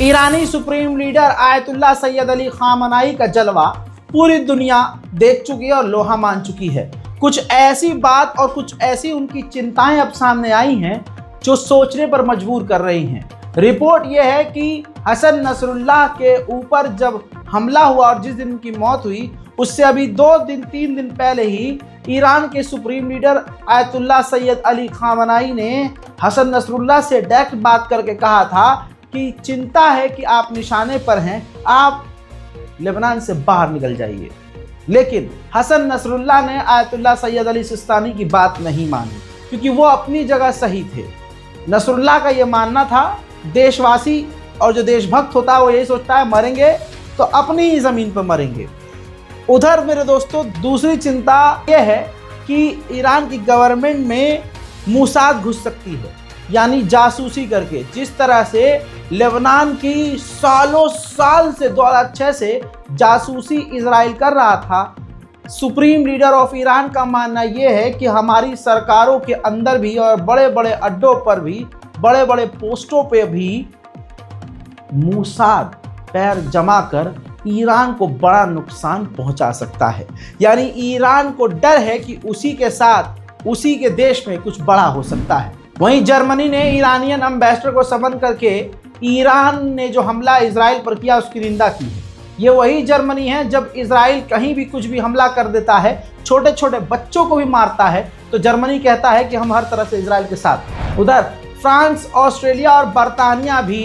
ईरानी supreme leader Ayatollah Sayyid Ali Khamenei का जलवा पूरी दुनिया देख चुकी है और लोहा मान चुकी है। कुछ ऐसी बात और कुछ ऐसी उनकी चिंताएं अब सामने आई हैं जो सोचने पर मजबूर कर रही हैं। रिपोर्ट यह है कि हसन नसरुल्लाह के ऊपर जब हमला हुआ और जिस दिन उनकी मौत हुई उससे अभी 2-3 दिन पहले ही ईरान के supreme leader Ayatollah Sayyid Ali खामनाई ने हसन नसरुल्लाह से डायरेक्ट बात करके कहा था कि चिंता है कि आप निशाने पर हैं, आप लेबनान से बाहर निकल जाइए। लेकिन हसन नसरुल्लाह ने आयतुल्लाह सैयद अली सिस्तानी की बात नहीं मानी क्योंकि वो अपनी जगह सही थे। नसरुल्लाह का ये मानना था, देशवासी और जो देशभक्त होता है वो यही सोचता है मरेंगे तो अपनी ही ज़मीन पर मरेंगे। उधर मेरे दोस्तों दूसरी चिंता यह है कि ईरान की गवर्नमेंट में मोसाद घुस सकती है, यानी जासूसी करके। जिस तरह से लेबनान की सालों साल से 2006 से जासूसी इजराइल कर रहा था, सुप्रीम लीडर ऑफ ईरान का मानना यह है कि हमारी सरकारों के अंदर भी और बड़े बड़े अड्डों पर भी, बड़े बड़े पोस्टों पे भी मोसाद पैर जमा कर ईरान को बड़ा नुकसान पहुंचा सकता है। यानी ईरान को डर है कि उसी के साथ उसी के देश में कुछ बड़ा हो सकता है। वहीं जर्मनी ने ईरानियन एम्बेसडर को समन करके ईरान ने जो हमला इजराइल पर किया उसकी निंदा की है। ये वही जर्मनी है जब इजराइल कहीं भी कुछ भी हमला कर देता है, छोटे छोटे बच्चों को भी मारता है, तो जर्मनी कहता है कि हम हर तरह से इजराइल के साथ हैं। उधर फ्रांस, ऑस्ट्रेलिया और बरतानिया भी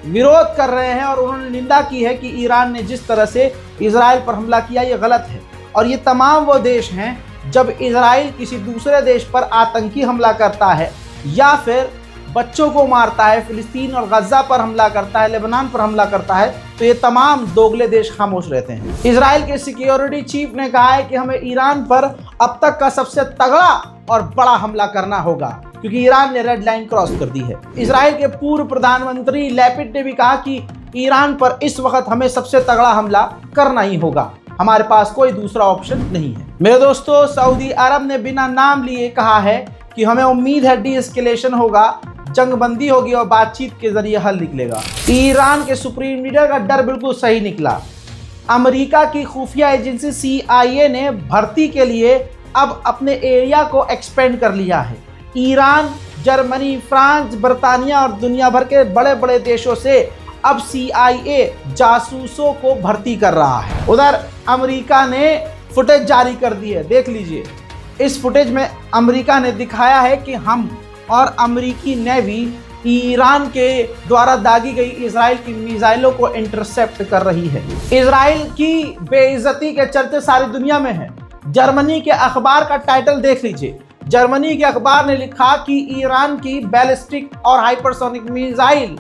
विरोध कर रहे हैं और उन्होंने निंदा की है कि ईरान ने जिस तरह से इजराइल पर हमला किया ये गलत है। और ये तमाम वो देश हैं जब इजराइल किसी दूसरे देश पर आतंकी हमला करता है या फिर बच्चों को मारता है, फिलिस्तीन और गजा पर हमला करता है, लेबनान पर हमला करता है, तो ये तमाम दोगले देश खामोश रहते हैं। इजराइल के सिक्योरिटी चीफ ने कहा है कि हमें ईरान पर अब तक का सबसे तगड़ा और बड़ा हमला करना होगा क्योंकि ईरान ने रेड लाइन क्रॉस कर दी है। इजराइल के पूर्व प्रधानमंत्री लैपिड ने भी कहा कि ईरान पर इस वक्त हमें सबसे तगड़ा हमला करना ही होगा, हमारे पास कोई दूसरा ऑप्शन नहीं है। मेरे दोस्तों, सऊदी अरब ने बिना नाम लिए कहा है कि हमें उम्मीद है डी एस्केलेशन होगा, जंगबंदी होगी और बातचीत के जरिए हल निकलेगा। ईरान के सुप्रीम लीडर का डर बिल्कुल सही निकला। अमेरिका की खुफिया एजेंसी CIA ने भर्ती के लिए अब अपने एरिया को एक्सपेंड कर लिया है। ईरान, जर्मनी, फ्रांस, बरतानिया और दुनिया भर के बड़े बड़े देशों से अब CIA जासूसों को भर्ती कर रहा है। उधर अमेरिका ने फुटेज जारी कर दी है, देख लीजिए। इस फुटेज में अमेरिका ने दिखाया है कि हम और अमेरिकी नेवी ईरान के द्वारा दागी गई इजराइल की मिसाइलों को इंटरसेप्ट कर रही है। इजराइल की बेइज्जती के चर्चे सारी दुनिया में हैं। जर्मनी के अखबार का टाइटल देख लीजिए। जर्मनी के अखबार ने लिखा कि ईरान की बैलिस्टिक और हाइपरसोनिक मिसाइल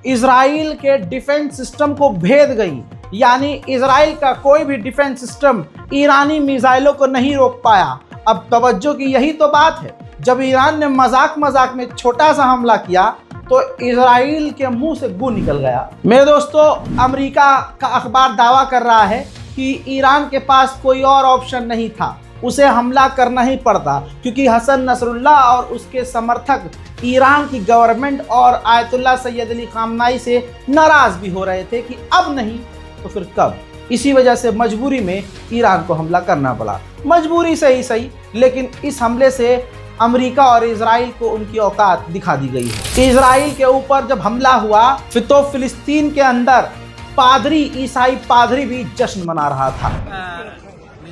इजराइल के डिफेंस सिस्टम को भेद गई, यानी इजराइल का कोई भी डिफेंस सिस्टम ईरानी मिसाइलों को नहीं रोक पाया। अब तवज्जो की यही तो बात है, जब ईरान ने मजाक में छोटा सा हमला किया तो इजराइल के मुंह से गू निकल गया। मेरे दोस्तों, अमेरिका का अखबार दावा कर रहा है कि ईरान के पास कोई और ऑप्शन नहीं था, उसे हमला करना ही पड़ता क्योंकि हसन नसरुल्लाह और उसके समर्थक ईरान की गवर्नमेंट और आयतुल्लाह सैयद अली खामनाई से नाराज भी हो रहे थे कि अब नहीं तो फिर कब। इसी वजह से मजबूरी में ईरान को हमला करना पड़ा। मजबूरी से ही सही, लेकिन इस हमले से अमेरिका और इजराइल को उनकी औकात दिखा दी गई है। इजराइल के ऊपर जब हमला हुआ तो फिलिस्तीन के अंदर पादरी, ईसाई पादरी भी जश्न मना रहा था।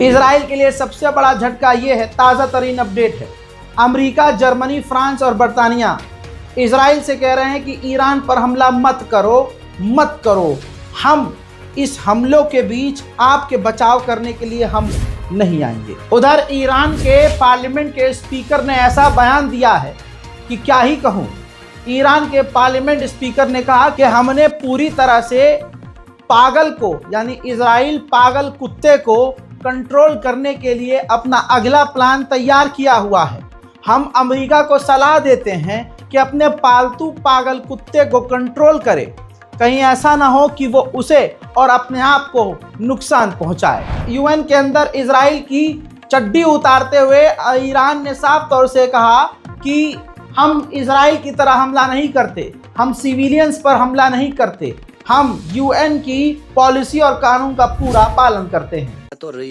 इजराइल के लिए सबसे बड़ा झटका ये है, ताज़ा तरीन अपडेट है। अमेरिका, जर्मनी, फ्रांस और बरतानिया इजराइल से कह रहे हैं कि ईरान पर हमला मत करो। हम इस हमलों के बीच आपके बचाव करने के लिए हम नहीं आएंगे। उधर ईरान के पार्लियामेंट के स्पीकर ने ऐसा बयान दिया है कि क्या ही कहूं। ईरान के पार्लियामेंट स्पीकर ने कहा कि हमने पूरी तरह से पागल को यानी इजराइल पागल कुत्ते को कंट्रोल करने के लिए अपना अगला प्लान तैयार किया हुआ है। हम अमेरिका को सलाह देते हैं कि अपने पालतू पागल कुत्ते को कंट्रोल करे, कहीं ऐसा ना हो कि वो उसे और अपने आप को नुकसान पहुंचाए। यूएन के अंदर इजराइल की चड्डी उतारते हुए ईरान ने साफ तौर से कहा कि हम इजराइल की तरह हमला नहीं करते, हम सिविलियंस पर हमला नहीं करते, हम यूएन की पॉलिसी और कानून का पूरा पालन करते हैं। Который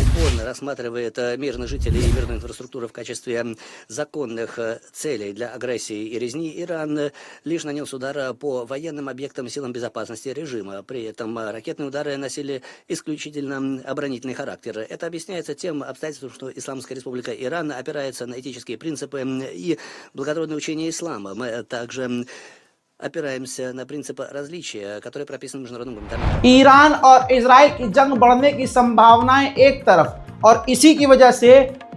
упорно рассматривает мирных жителей и мирную инфраструктуру в качестве законных целей для агрессии и резни, Иран лишь нанес удар по военным объектам силам безопасности режима. При этом ракетные удары носили исключительно оборонительный характер. Это объясняется тем обстоятельством, что Исламская республика Иран опирается на этические принципы и благородное учение ислама. Мы также опираемся на принципы различия, которые прописаны в международном гуманитарном। ईरान और इजराइल की जंग बढ़ने की संभावनाएं एक तरफ और इसी की वजह से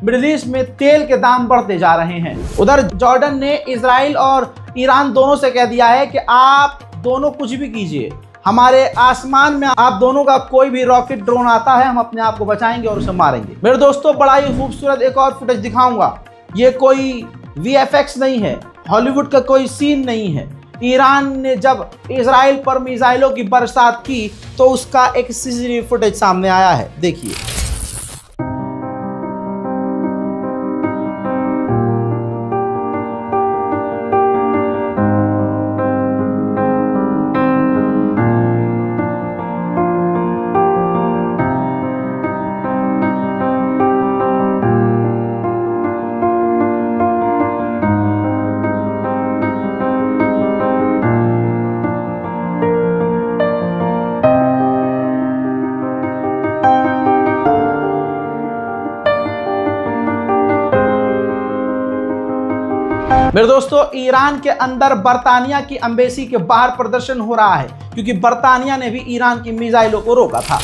मिडिल ईस्ट में तेल के दाम बढ़ते जा रहे हैं। उधर जॉर्डन ने इजराइल और ईरान दोनों से कह दिया है कि आप दोनों कुछ भी कीजिए, हमारे आसमान में आप दोनों का कोई भी रॉकेट ड्रोन आता है हम अपने आप को बचाएंगे और उसे मारेंगे। मेरे दोस्तों, बड़ा ही खूबसूरत एक और फुटेज दिखाऊंगा। ये कोई VFX नहीं है, हॉलीवुड का कोई सीन नहीं है। ईरान ने जब इजराइल पर मिसाइलों की बरसात की तो उसका एक CCTV फुटेज सामने आया है, देखिए। मेरे दोस्तों, ईरान के अंदर बर्तानिया की एम्बेसी के बाहर प्रदर्शन हो रहा है क्योंकि बर्तानिया ने भी ईरान की मिसाइलों को रोका था।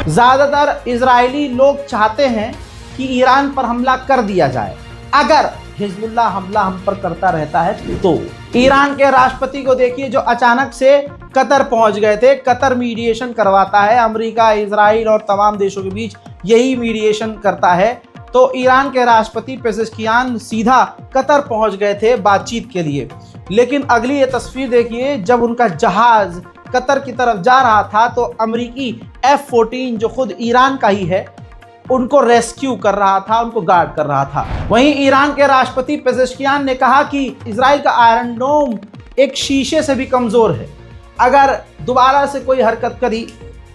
ज़्यादातर इजरायली लोग चाहते हैं कि ईरान पर हमला कर दिया जाए। अगर हिजबुल्लाह हमला हम पर करता रहता है तो ईरान के राष्ट्रपति को देखिए जो अचानक से कतर पहुंच गए थे। कतर मीडिएशन करवाता है, अमेरिका, इजराइल और तमाम देशों के बीच यही मीडिएशन करता है। तो ईरान के राष्ट्रपति पेजेश्कियान सीधा कतर पहुंच गए थे बातचीत के लिए। लेकिन अगली ये तस्वीर देखिए, जब उनका जहाज कतर की तरफ जा रहा था तो अमेरिकी F-14 जो खुद ईरान का ही है उनको रेस्क्यू कर रहा था, उनको गार्ड कर रहा था। वहीं ईरान के राष्ट्रपति पेजेश्कियान ने कहा कि इजराइल का आयरन डोम एक शीशे से भी कमजोर है, अगर दोबारा से कोई हरकत करी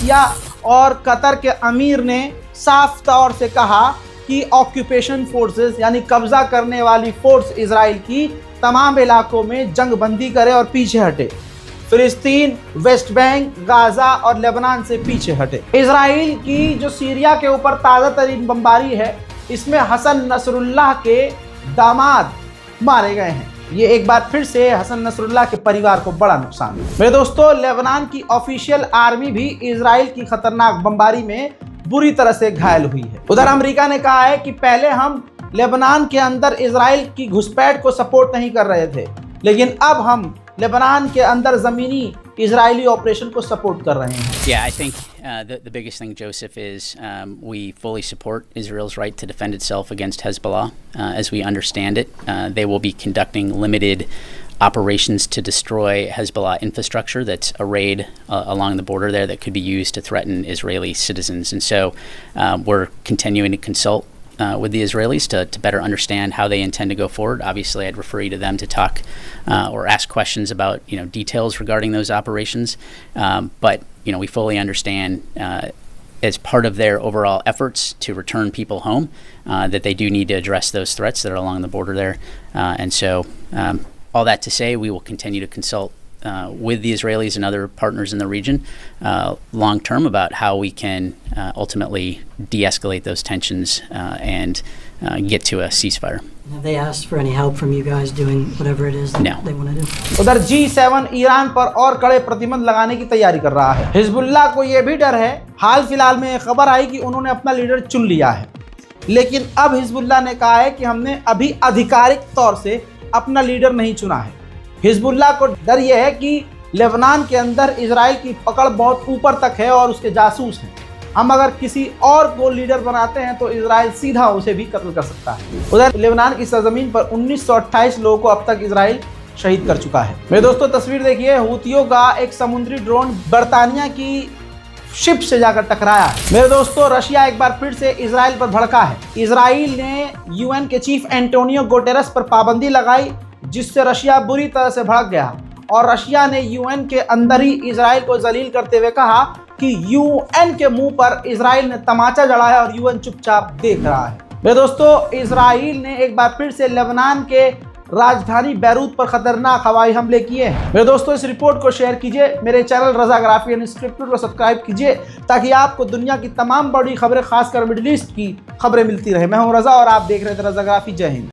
किया और कतर के अमीर ने साफ तौर से कहा कि ऑक्यूपेशन फोर्सेस यानी कब्जा करने वाली फोर्स इजराइल की तमाम इलाकों में जंग बंदी करे और पीछे हटे। फिलिस्तीन, वेस्ट बैंक, गाजा और लेबनान से पीछे हटे। इजराइल की जो सीरिया के ऊपर ताज़ा तरीन बमबारी है, इसमें हसन नसरुल्लाह के दामाद मारे गए हैं। ये एक बार फिर से हसन नसरुल्लाह के परिवार को बड़ा नुकसान है। मेरे दोस्तों, लेबनान की ऑफिशियल आर्मी भी इजराइल की खतरनाक बमबारी में बुरी तरह से घायल हुई है। उधर अमेरिका ने कहा है कि पहले हम लेबनान के अंदर इजराइल की घुसपैठ को सपोर्ट नहीं कर रहे थे, लेकिन अब हम लेबनान के अंदर ज़मीनी इजरायली ऑपरेशन को सपोर्ट कर रहे हैं। Yeah, I think the biggest thing, Joseph, is we fully support Israel's right to defend itself against Hezbollah. As we understand it, they will be conducting limited operations to destroy Hezbollah infrastructure that's arrayed along the border there that could be used to threaten Israeli citizens. And so we're continuing to consult with the Israelis to better understand how they intend to go forward. Obviously, I'd refer you to them to talk or ask questions about details regarding those operations. But we fully understand as part of their overall efforts to return people home that they do need to address those threats that are along the border there. And so all that to say, we will continue to consult with the Israelis and other partners in the region long term about how we can ultimately de-escalate those tensions and get to a ceasefire. Have they asked for any help from you guys doing whatever it is that No. they want to do? उधर G7 Iran पर और कड़े प्रतिबंध लगाने की तैयारी कर रहा है। हिजबुल्लाह को यह भी डर है, हाल फिलहाल में खबर आई कि उन्होंने अपना लीडर चुन लिया है, लेकिन अब हिजबुल्लाह ने कहा है कि हमने अभी आधिकारिक तौर से अपना लीडर नहीं चुना है। हिजबुल्लाह को डर यह है कि लेबनान के अंदर इजराइल की पकड़ बहुत ऊपर तक है और उसके जासूस हैं। हम अगर किसी और को लीडर बनाते हैं तो इजराइल सीधा उसे भी कत्ल कर सकता है। उधर लेबनान की सरजमीन पर 1928 लोगों को अब तक इजराइल शहीद कर चुका है। मेरे दोस्तों, तस्वीर देखिए, हूतियों का एक समुद्री ड्रोन बर्तानिया की शिप से जाकर टकराया। मेरे दोस्तों, रशिया एक बार फिर से इजराइल पर भड़का है। इजराइल ने यूएन के चीफ एंटोनियो गुटेरेस पर पाबंदी लगाई, जिससे रशिया बुरी तरह से भड़क गया और रशिया ने यूएन के अंदर ही इजराइल को जलील करते हुए कहा कि यूएन के मुंह पर इजराइल ने तमाचा जड़ाया और यूएन चुपचाप देख रहा है। मेरे दोस्तों, इजराइल ने एक बार फिर से लेबनान के राजधानी बैरूत पर खतरनाक हवाई हमले किए हैं। मेरे दोस्तों, इस रिपोर्ट को शेयर कीजिए, मेरे चैनल रज़ाग्राफी अनस्क्रिप्टेड को सब्सक्राइब कीजिए ताकि आपको दुनिया की तमाम बड़ी खबरें, खासकर मिडिल ईस्ट की खबरें मिलती रहे। मैं हूं रज़ा और आप देख रहे थे रज़ाग्राफी। जय हिंद।